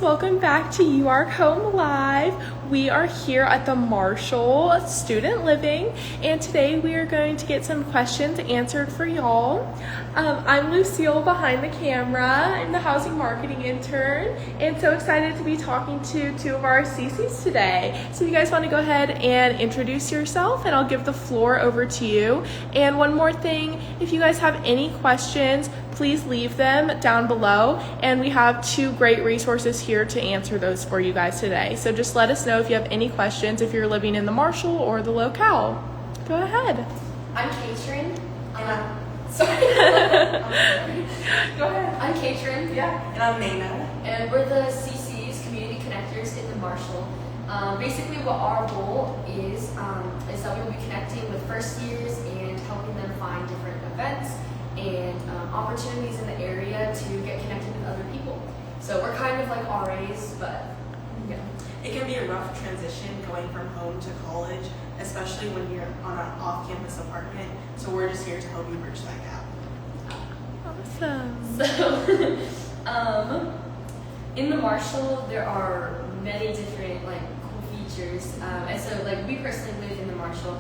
welcome back to UARKHome Live. We are here at the Marshall Student Living, and today we are going to get some questions answered for y'all. I'm Lucille behind the camera. I'm the housing marketing intern, and so excited to be talking to two of our CCs today. So you guys want to go ahead and introduce yourself, and I'll give the floor over to you. And one more thing, if you guys have any questions, please leave them down below, and we have two great resources here to answer those for you guys today. So just let us know if you have any questions if you're living in the Marshall or the Locale. Go ahead. I'm Katrin. Sorry. Go ahead. I'm Katrin. Yeah. And I'm Nana. And we're the CC's community connectors in the Marshall. Basically what our goal is that we will be connecting with first years and helping them find different events and opportunities in the area to get connected with other people. So we're kind of like RAs, but yeah. It can be a rough transition going from home to college, especially when you're on an off-campus apartment. So we're just here to help you bridge that gap. Awesome. So, in the Marshall, there are many different cool features, and so we personally live in the Marshall.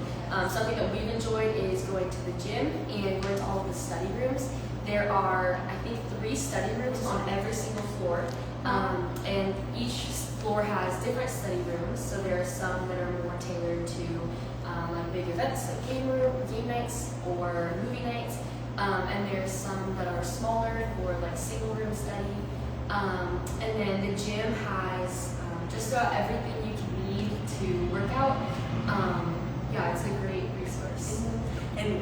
Something that we've enjoyed is going to the gym and going to all of the study rooms. There are, I think, 3 study rooms on every single floor, and each floor has different study rooms. So there are some that are more tailored to big events like game nights or movie nights, and there's some that are smaller for single room study. And then the gym has just about everything you can need to work out. Yeah, it's a great resource. And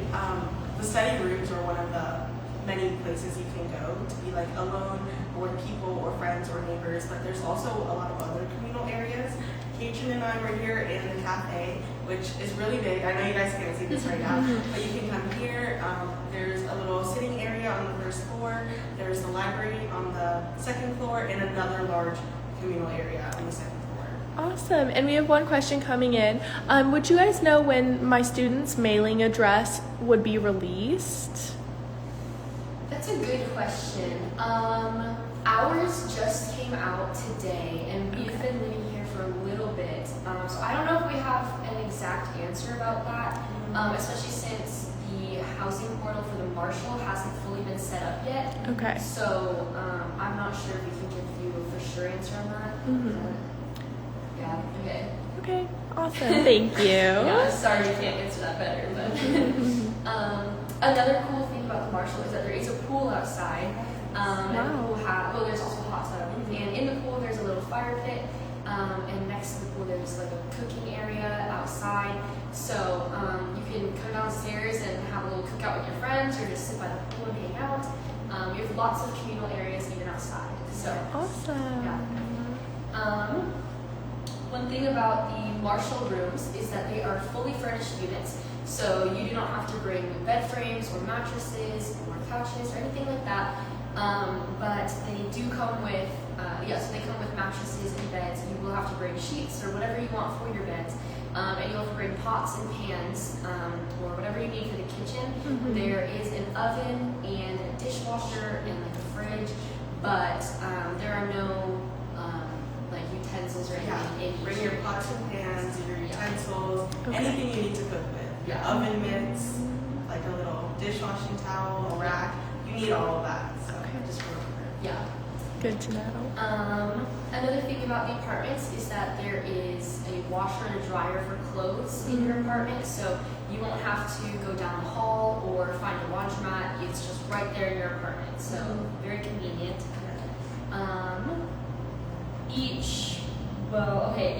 the study rooms are one of the many places you can go to be alone or with people or friends or neighbors, but there's also a lot of other communal areas. Katrin and I were here in the cafe, which is really big. I know you guys can't see this right now, but you can come here. There's a little sitting area on the first floor. There's the library on the second floor and another large communal area on the second floor. Awesome. And we have one question coming in. Would you guys know when my student's mailing address would be released? That's a good question. Ours just came out today, and we've been living here for a little bit. So I don't know if we have an exact answer about that, especially since the housing portal for the Marshall hasn't fully been set up yet. Okay. So I'm not sure if we can give you a for sure answer on that. Yeah, okay. Okay, awesome. Thank you. Yeah, sorry we can't answer that better, but another cool thing about the Marshall is that there is a pool outside. And the pool there's also a hot tub. And in the pool there's a little fire pit. And next to the pool there's a cooking area outside. So you can come downstairs and have a little cookout with your friends or just sit by the pool and hang out. We have lots of communal areas even outside. So Awesome. yeah. One thing about the Marshall rooms is that they are fully furnished units, so you do not have to bring bed frames or mattresses or couches or anything like that. But they do come with, so they come with mattresses and beds. You will have to bring sheets or whatever you want for your beds, and you'll have to bring pots and pans or whatever you need for the kitchen. There is an oven and a dishwasher and a fridge, but there are no utensils or anything. Bring your pots and pans, your utensils, anything you need to cook with. Your oven mitts, a little dishwashing towel, a rack. You need all of that. So just remember. Yeah. Good to know. Another thing about the apartments is that there is a washer and a dryer for clothes in your apartment, so you won't have to go down the hall or find a laundromat. It's just right there in your apartment, so very convenient.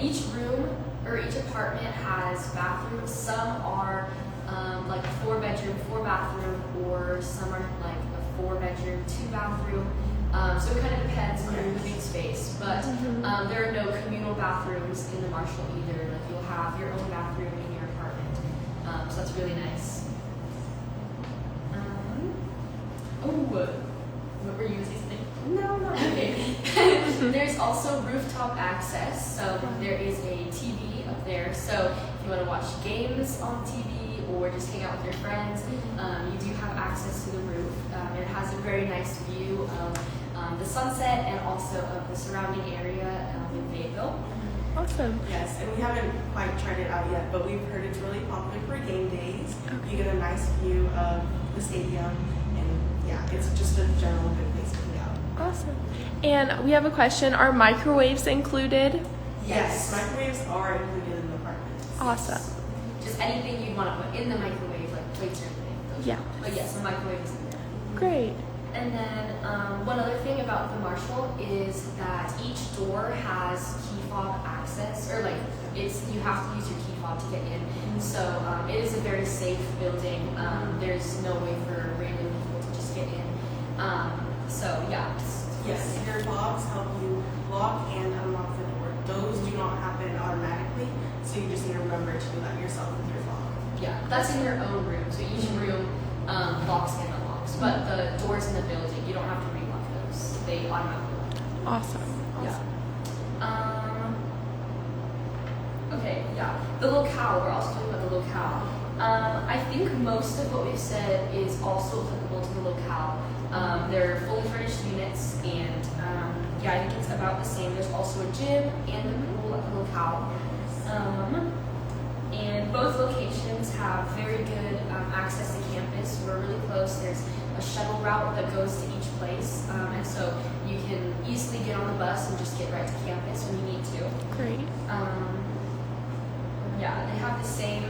Each room or each apartment has bathrooms. Some are a 4-bedroom, 4-bathroom, or some are a 4-bedroom, 2-bathroom. So it kind of depends on your living space. But there are no communal bathrooms in the Marshall either. You'll have your own bathroom in your apartment. So that's really nice. What were you going to say something? No. Okay. There's also rooftop access, so there is a TV up there. So if you want to watch games on TV or just hang out with your friends, you do have access to the roof. It has a very nice view of the Sunset and also of the surrounding area in Fayetteville. Awesome. Yes, and we haven't quite tried it out yet, but we've heard it's really popular for game days. Okay. You get a nice view of the stadium, and yeah, it's just a general good place to hang out. Awesome. And we have a question. Are microwaves included? Yes, microwaves are included in the apartments. Awesome. Just anything you'd want to put in the microwave, like plates or anything. Yeah. But yes, the microwave is in there. Great. And then one other thing about the Marshall is that each door has key fob access, or like you have to use your key fob to get in. So it is a very safe building. There's no way for random people to just get in. So yeah. Yes, your fobs help you lock and unlock the door. Those do not happen automatically, so you just need to remember to do that yourself with your fob. Yeah, that's in your own room. So each room locks and unlocks. But the doors in the building, you don't have to relock those. They automatically lock. Awesome. Yeah. Okay, yeah. The Locale, we're also talking about the Locale. I think most of what we've said is also applicable to the Locale. They're fully furnished units, and yeah, I think it's about the same. There's also a gym and a pool at the Locale. And both locations have very good access to campus. We're really close. There's a shuttle route that goes to each place, and so you can easily get on the bus and just get right to campus when you need to. Great. Yeah, they have the same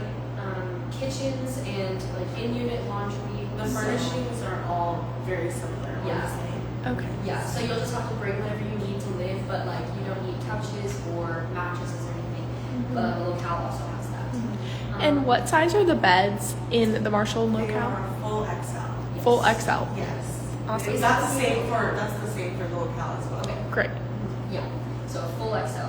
kitchens and like in-unit laundry. The furnishings are all very similar. I Yeah. would say. Okay. Yeah, so you'll just have to bring whatever you need to live, but like you don't need couches or mattresses or anything. But the Locale also has that. And what size are the beds in the Marshall They Locale? are full XL. Yes. Full XL. Yes. Awesome. That's the same for the Locale as well. Okay. Great. Yeah, so full XL.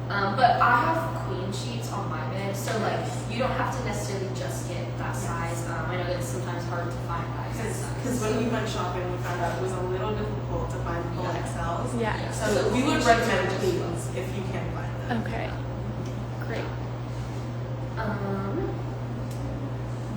But I have queen sheets on my bed, so like you don't have to necessarily just get that size. I know that it's sometimes hard to find that exact Because size. when we went shopping, we found out it was a little difficult to find full XLs. Yeah. So we would recommend queens if you can find them. Okay. Great.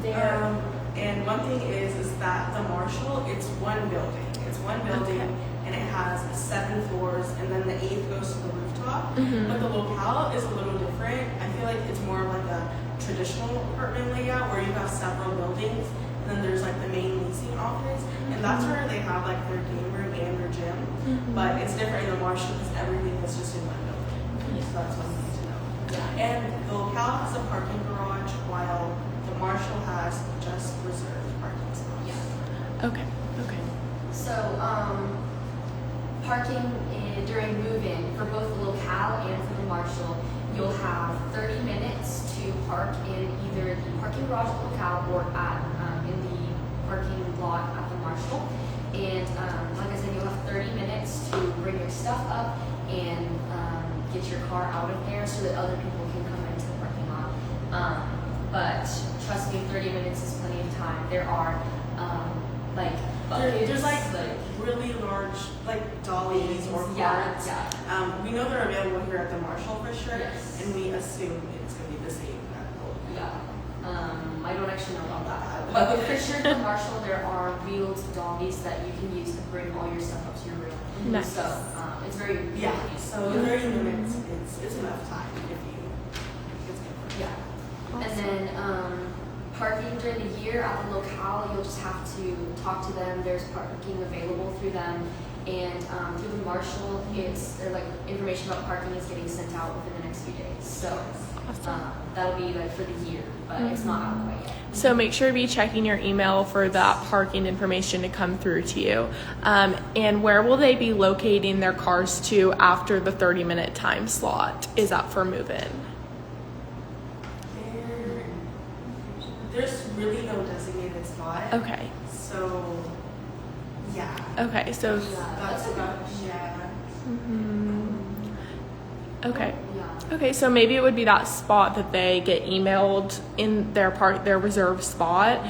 There. And one thing is that the Marshall, it's one building. It's one building, Okay. and it has 7 floors, and then the 8th goes to the rooftop. But the Locale is a little different. I feel like it's more like a traditional apartment layout where you have several buildings, and then there's like the main leasing office, and that's where they have like their game room and their gym. But it's different in the Marshall because everything is just in one building. So that's what you need to know. Yeah. And the Locale has a parking garage, while the Marshall has just reserved parking spots. Yeah. Okay. Okay. So, parking during move-in for both the Locale and for the Marshall, you'll have 30 minutes to park in either the parking garage at the Locale or in the parking lot at the Marshall. And like I said, you'll have 30 minutes to bring your stuff up and get your car out of there so that other people can come into the parking lot. But trust me, 30 minutes is plenty of time. There are like buckets, There's like really large like dollies or carts. Yeah. We know they're available here at the Marshall for sure, Yes. and we assume it's going to be the same at the Locale. Yeah. I don't actually know about that. But for sure, at the Marshall, there are wheeled dollies that you can use to bring all your stuff up to your room. Nice. So it's very Yeah, convenient. so 30 minutes, it's enough time if you, it's good. Yeah. Awesome. And then parking during the year at the Locale, you'll just have to talk to them. There's parking available through them. And through the Marshall, like information about parking is getting sent out within the next few days. So that'll be like for the year, but it's not out quite yet. So make sure to be checking your email for that parking information to come through to you. And where will they be locating their cars to after the 30-minute time slot is up for move-in? There's really no designated spot. Okay. So, yeah. Okay. So. That's about, yeah. Okay. Yeah. Okay, so maybe it would be that spot that they get emailed in their reserved spot.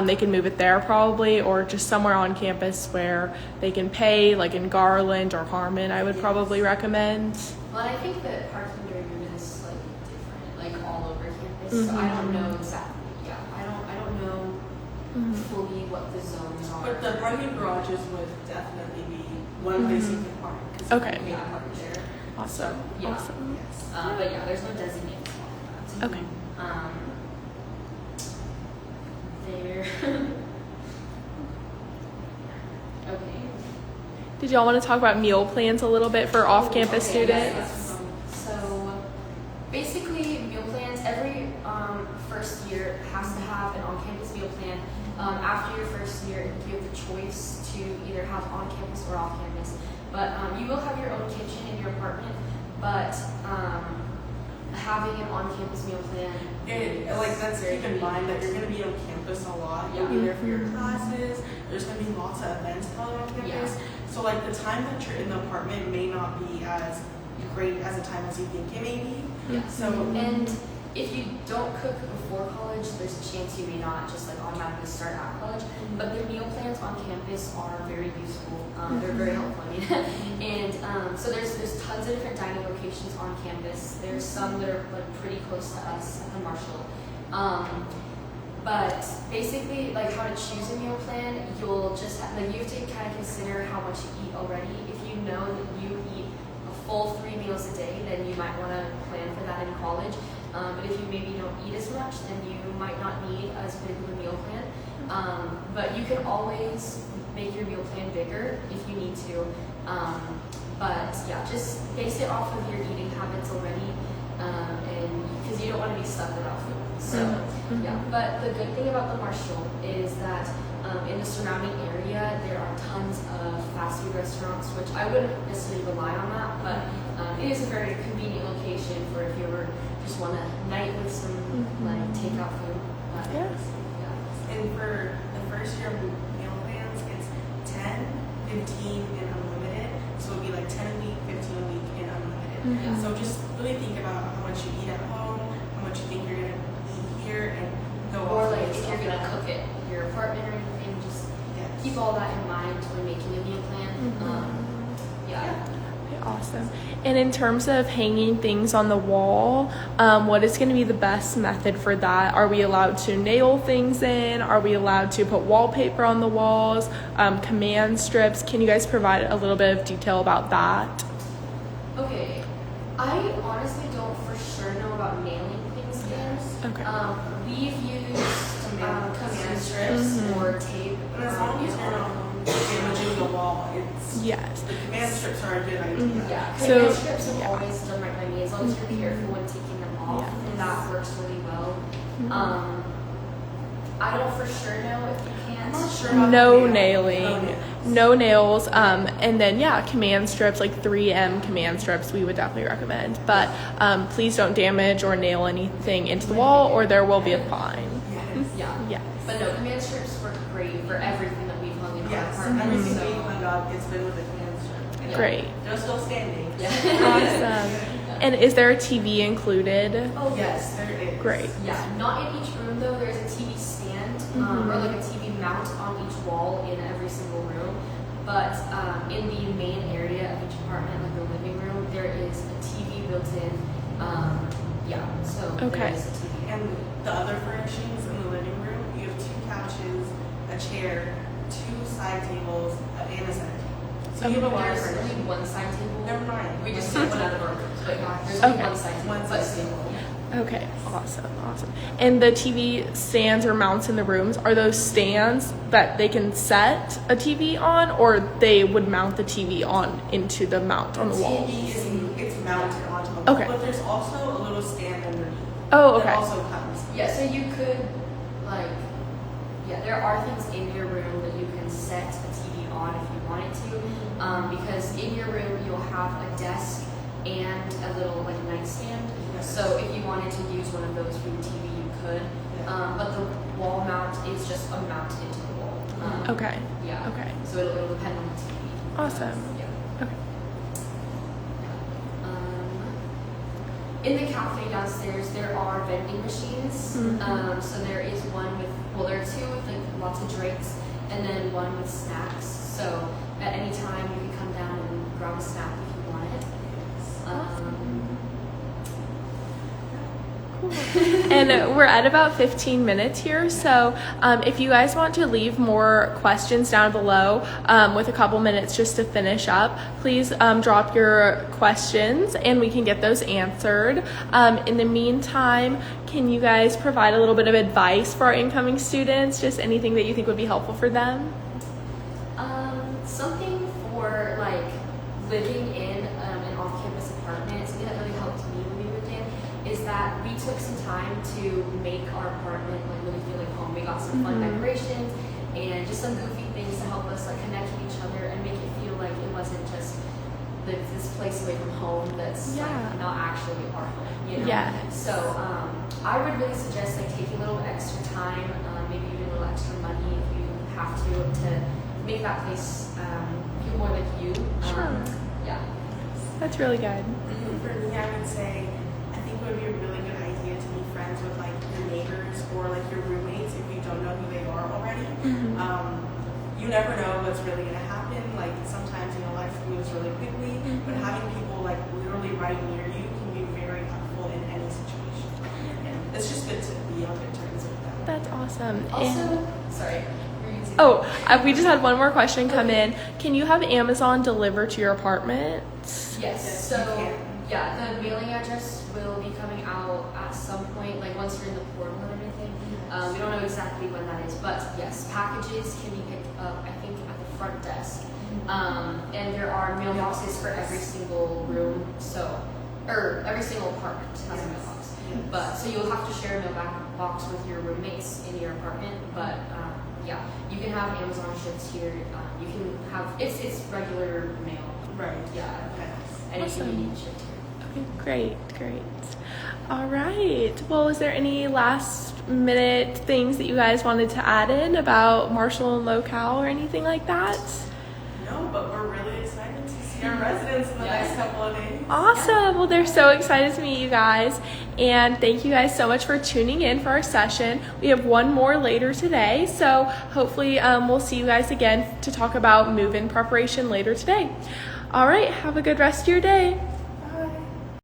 They can move it there probably, or just somewhere on campus where they can pay, like in Garland or Harmon. I would probably recommend. Well, I think that parking during move-in is slightly different, like all over campus. So I don't know exactly. Yeah, I don't know fully what the zones are. But the parking garages would definitely be one place you can park. 'Cause Okay. you can't park there. Awesome. Yeah. Awesome. Yes. But yeah, there's no designated spot. Okay. There. Okay. Did y'all want to talk about meal plans a little bit for off-campus Okay, students? yes. So basically, meal plans, every first year has to have an on-campus meal plan. After your first year, you have the choice to either have on-campus or off-campus. But you will have your own kitchen in your apartment, but having an on-campus meal plan That's keep in mind that you're going to be on campus a lot. You'll be there for your classes. There's going to be lots of events held on campus. So like the time that you're in the apartment may not be as great as the time as you think it may be. Yeah. So And if you don't cook before college, there's a chance you may not just like automatically start at college. But the meal plans on campus are very useful. They're very helpful. I mean, and so there's tons of different dining locations on campus. There's some that are like pretty close to us at the Marshall. But basically, like how to choose a meal plan, you'll just you have to kind of consider how much you eat already. If you know that you eat a full 3 meals a day, then you might want to plan for that in college. But if you maybe don't eat as much, then you might not need as big of a meal plan. But you can always make your meal plan bigger if you need to. But yeah, just base it off of your eating habits already, and because you don't want to be stuck without food. So yeah, but the good thing about the Marshall is that in the surrounding area there are tons of fast food restaurants, which I wouldn't necessarily rely on that, but it is a very convenient location for if you ever just want a night with some like takeout food. Yes. Yeah. And for the first year of meal plans, it's 10, 15, and unlimited. So it'll be like 10 a week, 15 a week, and unlimited. Yeah. So just really think about how much you eat at home, how much you think you're gonna eat here, and go Or off like based if you're off gonna that. cook it in your apartment or anything, just Yes. keep all that in mind when making a meal plan. Yeah. Okay, awesome. And in terms of hanging things on the wall, what is going to be the best method for that? Are we allowed to nail things in? Are we allowed to put wallpaper on the walls? Command strips? Can you guys provide a little bit of detail about that? Okay. I honestly don't for sure know about nailing things in. Okay. We've used command strips or tape. And as long as you're not damaging the wall, it's Yes. the command strips are a good idea. Yeah, So- command strips have yeah. always done right by me. As long as you're careful when taking them off, that works really well. I don't for sure know if you I'm can't. not sure about No the nail. nailing, no nails, and then command strips, like 3M command strips, we would definitely recommend. But please don't damage or nail anything into the wall, or there will be a fine. Yes. Yeah. Yes. But no, command strips work great for everything that we've hung in our Yes. apartment. Everything so- we've hung up, it's been with the command strip. And Great. They're still standing. Yeah. Awesome. And is there a TV included? Oh Yes, there is. Great. Yeah, not in each room though. There's a TV stand or like a TV mount on each wall in every single room. But in the main area of each apartment, like the living room, there is a TV built in. So Okay. there is a TV. And the other furnishings in the living room, you have 2 couches, a chair, 2 side tables, and a center table. So you have a lot of There's furnishings. only one side table. Never mind. We just took one out of our rooms, but yeah, there's only Okay. one side table. One but side still. table. Okay, awesome. And the TV stands or mounts in the rooms, are those stands that they can set a TV on, or they would mount the TV on into the mount on the wall? TV is it's mounted onto the wall, Okay. but there's also a little stand underneath. Oh, okay. That also comes. Yeah, so you could, there are things in your room that you can set a TV on if you wanted to, because in your room you'll have a desk and a little nightstand. Yes. So if you wanted to use one of those for your TV, you could. But the wall mount is just a mount into the wall. Okay. Yeah. Okay. So it'll depend on the TV. Awesome. Yeah. Okay. In the cafe downstairs, there are vending machines. So there is one there are 2 with lots of drinks, and then one with snacks. So at any time, you can come down and grab a snack if you want it. Cool. And we're at about 15 minutes here, so if you guys want to leave more questions down below with a couple minutes just to finish up, please drop your questions and we can get those answered. In the meantime, can you guys provide a little bit of advice for our incoming students? Just anything that you think would be helpful for them? Something for like living in an off-campus apartment, something that really helped me when we moved in is that we took some time to make our apartment like really feel like home. We got some fun decorations and just some goofy things to help us like connect with each other and make it feel like it wasn't just this place away from home that's like not actually our home, you know? Yeah. So I would really suggest like taking a little extra time, maybe even a little extra money if you have to make that place feel more like you. Sure. Yeah. That's really good. For me, I would say I think it would be a really good idea to be friends with like your neighbors or like your roommates if you don't know who they are already. You never know what's really going to happen. Like sometimes, you know, life moves really quickly, but having people like literally right near you can be very helpful in any situation. And it's just good to be on good terms with them. That's awesome. Also, sorry. We just had one more question come in. Can you have Amazon deliver to your apartment? Yes. So yeah, the mailing address will be coming out at some point, like once you're in the portal and everything. We don't know exactly when that is, but yes, packages can be picked up, I think, at the front desk. And there are mailboxes for every single room, or every single apartment has a mailbox. But so you'll have to share a mailbox with your roommates in your apartment, but yeah, you can have Amazon shipped here. You can have it's regular mail. Right. Yeah. Okay. Anything you need shipped here. Okay, great. All right. Well, is there any last minute things that you guys wanted to add in about Marshall and Locale or anything like that? No, but we're really excited to see our residents in the next couple of days. Awesome. Well, they're so excited to meet you guys. And thank you guys so much for tuning in for our session. We have one more later today. So hopefully we'll see you guys again to talk about move-in preparation later today. All right. Have a good rest of your day.